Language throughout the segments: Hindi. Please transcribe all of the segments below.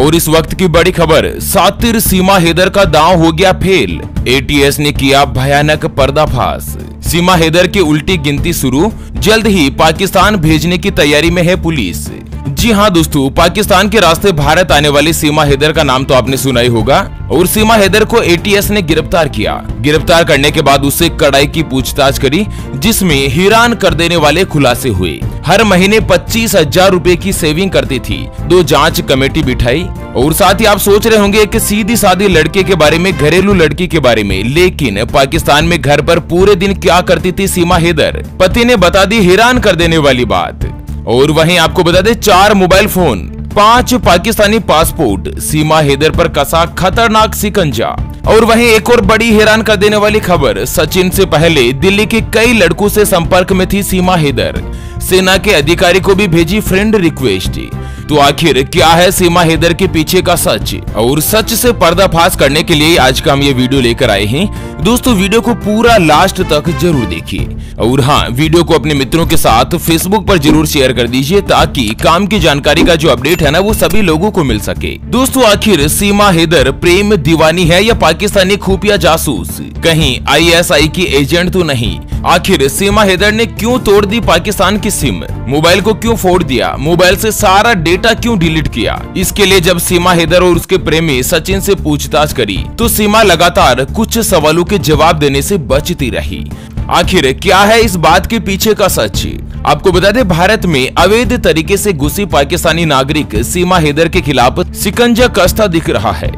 और इस वक्त की बड़ी खबर, सातिर सीमा हैदर का दांव हो गया फेल। एटीएस ने किया भयानक पर्दाफाश। सीमा हैदर की उल्टी गिनती शुरू, जल्द ही पाकिस्तान भेजने की तैयारी में है पुलिस। जी हां दोस्तों, पाकिस्तान के रास्ते भारत आने वाली सीमा हैदर का नाम तो आपने सुना ही होगा और सीमा हैदर को एटीएस ने गिरफ्तार किया। गिरफ्तार करने के बाद उससे कड़ाई की पूछताछ करी, जिसमें हैरान कर देने वाले खुलासे हुए। हर महीने 25,000 रुपए की सेविंग करती थी। 2 जांच कमेटी बिठाई और साथ ही आप सोच रहे होंगे कि सीधी सादी लड़के के बारे में, घरेलू लड़की के बारे में, लेकिन पाकिस्तान में घर पर पूरे दिन क्या करती थी सीमा हैदर, पति ने बता दी हैरान कर देने वाली बात। और वहीं आपको बता दें, 4 मोबाइल फोन, 5 पाकिस्तानी पासपोर्ट, सीमा हैदर पर कसा खतरनाक शिकंजा। और वहीं एक और बड़ी हैरान कर देने वाली खबर, सचिन से पहले दिल्ली के कई लड़कों से संपर्क में थी सीमा हैदर। सेना के अधिकारी को भी भेजी फ्रेंड रिक्वेस्ट। तो आखिर क्या है सीमा हैदर के पीछे का सच, और सच से पर्दाफाश करने के लिए आज का हम ये वीडियो लेकर आए हैं। दोस्तों, वीडियो को पूरा लास्ट तक जरूर देखिए और हाँ, वीडियो को अपने मित्रों के साथ फेसबुक पर जरूर शेयर कर दीजिए, ताकि काम की जानकारी का जो अपडेट है ना, वो सभी लोगों को मिल सके। दोस्तों, आखिर सीमा हैदर प्रेम दीवानी है या पाकिस्तानी खुफिया जासूस, कहीं आईएसआई की एजेंट तो नहीं? आखिर सीमा हैदर ने क्यों तोड़ दी पाकिस्तान की सिम, मोबाइल को क्यों फोड़ दिया, मोबाइल से सारा डेटा क्यों डिलीट किया? इसके लिए जब सीमा हैदर और उसके प्रेमी सचिन से पूछताछ करी तो सीमा लगातार कुछ सवालों के जवाब देने से बचती रही। आखिर क्या है इस बात के पीछे का सच? आपको बता दें, भारत में अवैध तरीके से घुसी पाकिस्तानी नागरिक सीमा हैदर के खिलाफ शिकंजा कसता दिख रहा है।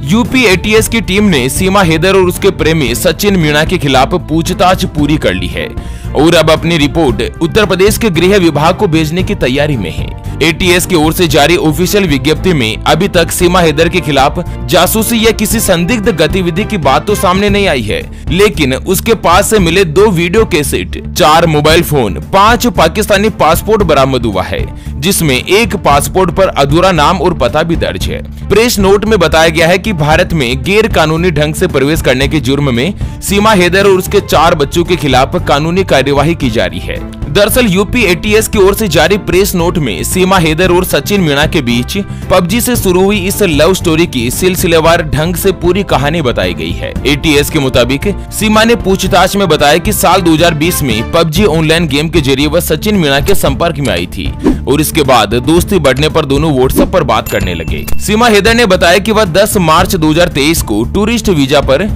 यूपी एटीएस की टीम ने सीमा हैदर और उसके प्रेमी सचिन मीणा के खिलाफ पूछताछ पूरी कर ली है और अब अपनी रिपोर्ट उत्तर प्रदेश के गृह विभाग को भेजने की तैयारी में है। एटीएस की ओर से जारी ऑफिशियल विज्ञप्ति में अभी तक सीमा हैदर के खिलाफ जासूसी या किसी संदिग्ध गतिविधि की बात तो सामने नहीं आई है, लेकिन उसके पास से मिले 2 video cassette, 4 mobile phone, 5 Pakistani passport बरामद हुआ है, जिसमें एक पासपोर्ट पर अधूरा नाम और पता भी दर्ज है। प्रेस नोट में बताया गया है कि भारत में गैर कानूनी ढंग से प्रवेश करने के जुर्म में सीमा हैदर और उसके 4 बच्चों के खिलाफ कानूनी कार्यवाही की जा रही है। दरअसल यूपी एटीएस की ओर से जारी प्रेस नोट में सीमा हैदर और सचिन मीणा के बीच पबजी से शुरू हुई इस लव स्टोरी की सिलसिलेवार ढंग से पूरी कहानी बताई गई है। एटीएस के मुताबिक सीमा ने पूछताछ में बताया कि साल 2020 में पबजी ऑनलाइन गेम के जरिए वह सचिन मीणा के संपर्क में आई थी और इसके बाद दोस्ती बढ़ने पर दोनों व्हाट्सएप पर बात करने लगे। सीमा हैदर ने बताया कि वह 10 मार्च 2023 को टूरिस्ट वीजा पर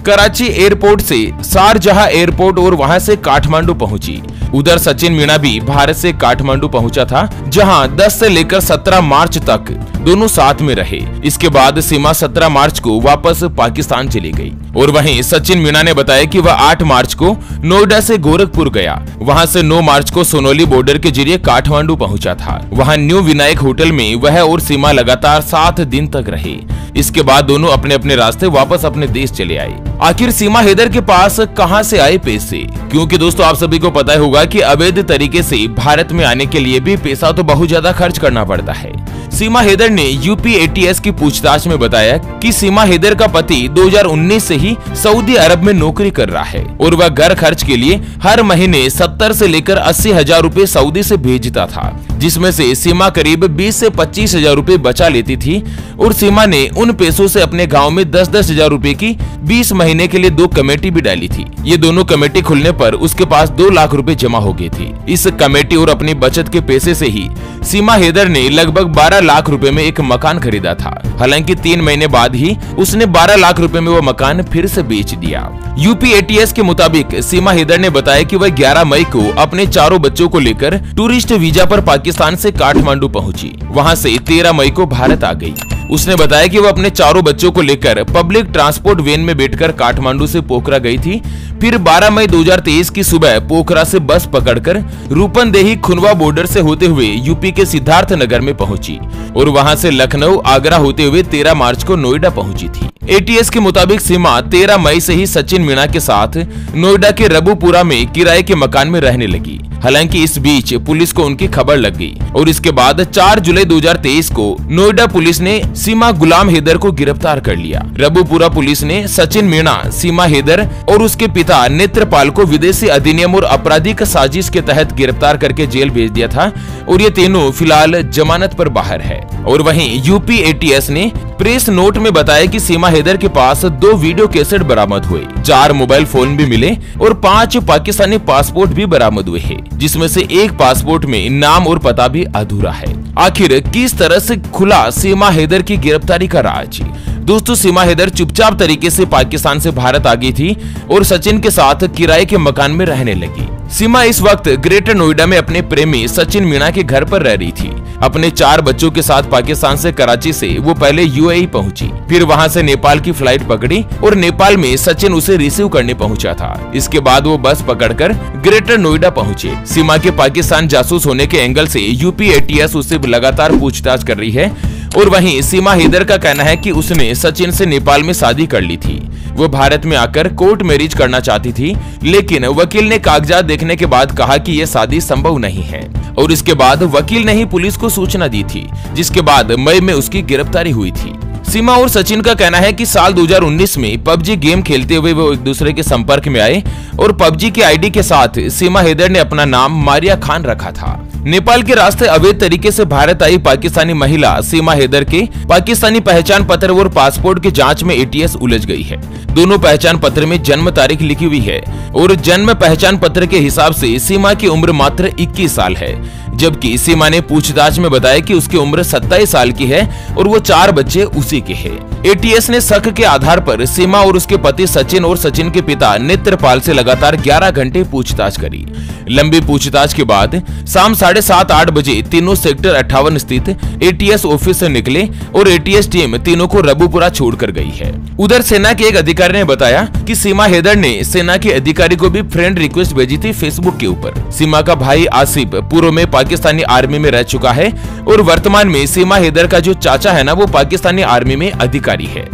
कराची एयरपोर्ट से शारजाह एयरपोर्ट और वहां से काठमांडू पहुंची। उधर सचिन मीणा भी भारत से काठमांडू पहुंचा था, जहां 10 से लेकर 17 मार्च तक दोनों साथ में रहे। इसके बाद सीमा 17 मार्च को वापस पाकिस्तान चली गई और वहीं सचिन मीणा ने बताया कि वह 8 मार्च को नोएडा से गोरखपुर गया। वहां से 9 मार्च को सोनोली बॉर्डर के जरिए काठमांडू पहुंचा था। वहां न्यू विनायक होटल में वह और सीमा लगातार 7 दिन तक रहे। इसके बाद दोनों अपने अपने रास्ते वापस अपने देश चले आए। आखिर सीमा हैदर के पास कहां से आए पैसे? क्योंकि दोस्तों, आप सभी को पता होगा कि अवैध तरीके से भारत में आने के लिए भी पैसा तो बहुत ज्यादा खर्च करना पड़ता है। सीमा हैदर ने यूपी एटीएस की पूछताछ में बताया कि सीमा हैदर का पति 2019 से ही सऊदी अरब में नौकरी कर रहा है और वह घर खर्च के लिए हर महीने 70 से लेकर 80,000 रुपए सऊदी से भेजता था, जिसमें से सीमा करीब 20 से 25,000 रुपए बचा लेती थी और सीमा ने उन पैसों से अपने गांव में 10-10 हजार रुपए की 20 महीने के लिए 2 कमेटी भी डाली थी। ये दोनों कमेटी खुलने पर उसके पास 2 लाख रुपए जमा हो गए थे। इस कमेटी और अपनी बचत के पैसे से ही सीमा हैदर ने लगभग 12 लाख रुपए में एक मकान खरीदा था। हालांकि 3 महीने बाद ही उसने 12 लाख रुपए में वो मकान फिर से बेच दिया। यूपी एटीएस के मुताबिक सीमा हैदर ने बताया कि वह 11 मई को अपने 4 बच्चों को लेकर टूरिस्ट वीजा पर पाकिस्तान से काठमांडू पहुंची। वहां से 13 मई को भारत आ गई। उसने बताया कि वह अपने 4 बच्चों को लेकर पब्लिक ट्रांसपोर्ट वैन में बैठकर काठमांडू से पोखरा गई थी। फिर 12 मई 2023 की सुबह पोखरा से बस पकड़कर रूपनदेही खुनवा बॉर्डर से होते हुए यूपी के सिद्धार्थ नगर में पहुंची और वहां से लखनऊ आगरा होते हुए 13 मार्च को नोएडा पहुंची थी। एटीएस के मुताबिक सीमा 13 मई से ही सचिन मीणा के साथ नोएडा के रबुपुरा में किराए के मकान में रहने लगी। हालांकि इस बीच पुलिस को उनकी खबर लग गई और इसके बाद 4 जुलाई 2023 को नोएडा पुलिस ने सीमा गुलाम हैदर को गिरफ्तार कर लिया। रबुपुरा पुलिस ने सचिन मीणा, सीमा हैदर और उसके पिता नेत्रपाल को विदेशी अधिनियम और आपराधिक साजिश के तहत गिरफ्तार करके जेल भेज दिया था और ये तीनों फिलहाल जमानत पर बाहर है। और वहीं यूपी एटीएस ने प्रेस नोट में बताया कि सीमा हैदर के पास 2 वीडियो कैसेट बरामद हुए, 4 मोबाइल फोन भी मिले और 5 पाकिस्तानी पासपोर्ट भी बरामद हुए हैं, जिसमें से एक पासपोर्ट में नाम और पता भी अधूरा है। आखिर किस तरह से खुला सीमा हैदर की गिरफ्तारी का राज? दोस्तों, सीमा हैदर चुपचाप तरीके से पाकिस्तान से भारत आ गई थी और सचिन के साथ किराए के मकान में रहने लगी। सीमा इस वक्त ग्रेटर नोएडा में अपने प्रेमी सचिन मीणा के घर पर रह रही थी। अपने 4 बच्चों के साथ पाकिस्तान से कराची से वो पहले यूएई पहुंची, फिर वहां से नेपाल की फ्लाइट पकड़ी और नेपाल में सचिन उसे रिसीव करने पहुंचा था। इसके बाद वो बस पकड़कर ग्रेटर नोएडा पहुंचे। सीमा के पाकिस्तान जासूस होने के एंगल से यूपी एटीएस उससे लगातार पूछताछ कर रही है और वहीं सीमा हैदर का कहना है कि उसने सचिन से नेपाल में शादी कर ली थी। वो भारत में आकर कोर्ट मैरिज करना चाहती थी, लेकिन वकील ने कागजात देखने के बाद कहा कि यह शादी संभव नहीं है और इसके बाद वकील ने ही पुलिस को सूचना दी थी, जिसके बाद मई में उसकी गिरफ्तारी हुई थी। सीमा और सचिन का कहना है कि साल 2019 में पबजी गेम खेलते हुए वो एक दूसरे के संपर्क में आए और पबजी के आईडी के साथ सीमा हैदर ने अपना नाम मारिया खान रखा था। नेपाल के रास्ते अवैध तरीके से भारत आई पाकिस्तानी महिला सीमा हैदर के पाकिस्तानी पहचान पत्र और पासपोर्ट की जांच में एटीएस उलझ गई है। दोनों पहचान पत्र में जन्म तारीख लिखी हुई है और जन्म पहचान पत्र के हिसाब से सीमा की उम्र मात्र 21 साल है, जबकि सीमा ने पूछताछ में बताया कि उसकी उम्र 27 साल की है और वो 4 बच्चे उसी के हैं। एटीएस ने शक के आधार पर सीमा और उसके पति सचिन और सचिन के पिता नेत्रपाल से लगातार 11 घंटे पूछताछ करी। लंबी पूछताछ के बाद शाम 7:30-8 बजे तीनों सेक्टर 58 स्थित एटीएस ऑफिस से निकले और एटीएस टीम तीनों को रबुपुरा छोड़कर गई है। उधर सेना के एक अधिकारी ने बताया कि सीमा हैदर ने सेना के अधिकारी को भी फ्रेंड रिक्वेस्ट भेजी थी फेसबुक के ऊपर। सीमा का भाई आसिफ पूर्व में पाकिस्तानी आर्मी में रह चुका है और वर्तमान में सीमा हैदर का जो चाचा है ना, वो पाकिस्तानी आर्मी में अधिकारी है।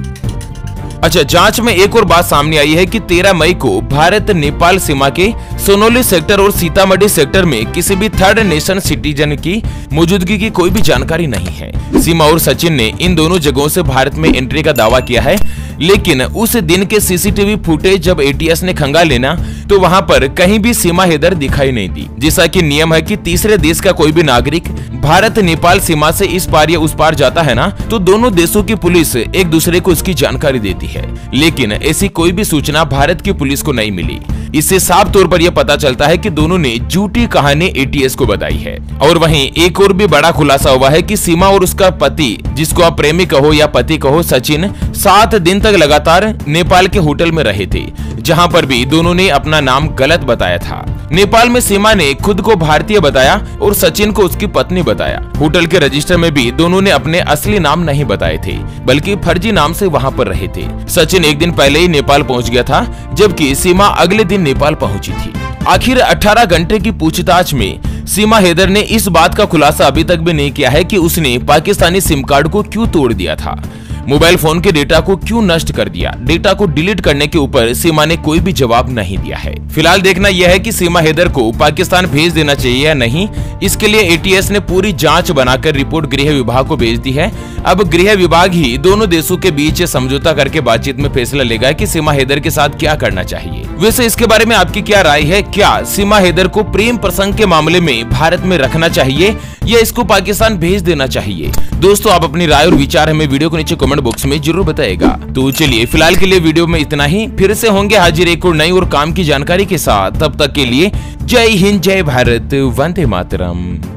अच्छा, जांच में एक और बात सामने आई है कि 13 मई को भारत नेपाल सीमा के सोनोली सेक्टर और सीतामढ़ी सेक्टर में किसी भी थर्ड नेशन सिटीजन की मौजूदगी की कोई भी जानकारी नहीं है। सीमा और सचिन ने इन दोनों जगहों से भारत में एंट्री का दावा किया है, लेकिन उस दिन के सीसीटीवी फुटेज जब एटीएस ने खंगाल लेना तो वहां पर कहीं भी सीमा हैदर दिखाई नहीं दी। जैसा कि नियम है कि तीसरे देश का कोई भी नागरिक भारत नेपाल सीमा से इस पार या उस पार जाता है ना, तो दोनों देशों की पुलिस एक दूसरे को इसकी जानकारी देती है, लेकिन ऐसी कोई भी सूचना भारत की पुलिस को नहीं मिली। इससे साफ तौर पर यह पता चलता है कि दोनों ने झूठी कहानी एटीएस को बताई है। और वहीं एक और भी बड़ा खुलासा हुआ है कि सीमा और उसका पति, जिसको आप प्रेमी कहो या पति कहो, सचिन 7 दिन तक लगातार नेपाल के होटल में रहे थे, जहां पर भी दोनों ने अपना नाम गलत बताया था। नेपाल में सीमा ने खुद को भारतीय बताया और सचिन को उसकी पत्नी बताया। होटल के रजिस्टर में भी दोनों ने अपने असली नाम नहीं बताए थे, बल्कि फर्जी नाम से वहां पर रहे थे। सचिन एक दिन पहले ही नेपाल पहुंच गया था, जबकि सीमा अगले दिन नेपाल पहुंची थी। आखिर 18 घंटे की पूछताछ में सीमा हैदर ने इस बात का खुलासा अभी तक भी नहीं किया है कि उसने पाकिस्तानी सिम कार्ड को क्यों तोड़ दिया था, मोबाइल फोन के डेटा को क्यों नष्ट कर दिया। डेटा को डिलीट करने के ऊपर सीमा ने कोई भी जवाब नहीं दिया है। फिलहाल देखना यह है कि सीमा हैदर को पाकिस्तान भेज देना चाहिए या नहीं। इसके लिए एटीएस ने पूरी जांच बनाकर रिपोर्ट गृह विभाग को भेज दी है। अब गृह विभाग ही दोनों देशों के बीच समझौता करके बातचीत में फैसला लेगा कि सीमा हैदर के साथ क्या करना चाहिए। वैसे इसके बारे में आपकी क्या राय है? क्या सीमा हैदर को प्रेम प्रसंग के मामले में भारत में रखना चाहिए या इसको पाकिस्तान भेज देना चाहिए? दोस्तों, आप अपनी राय और विचार हमें वीडियो के नीचे कमेंट बॉक्स में जरूर बताएगा। तो चलिए फिलहाल के लिए वीडियो में इतना ही। फिर से होंगे हाजिर एक और नई और काम की जानकारी के साथ। तब तक के लिए जय हिंद, जय भारत, वंदे मातरम।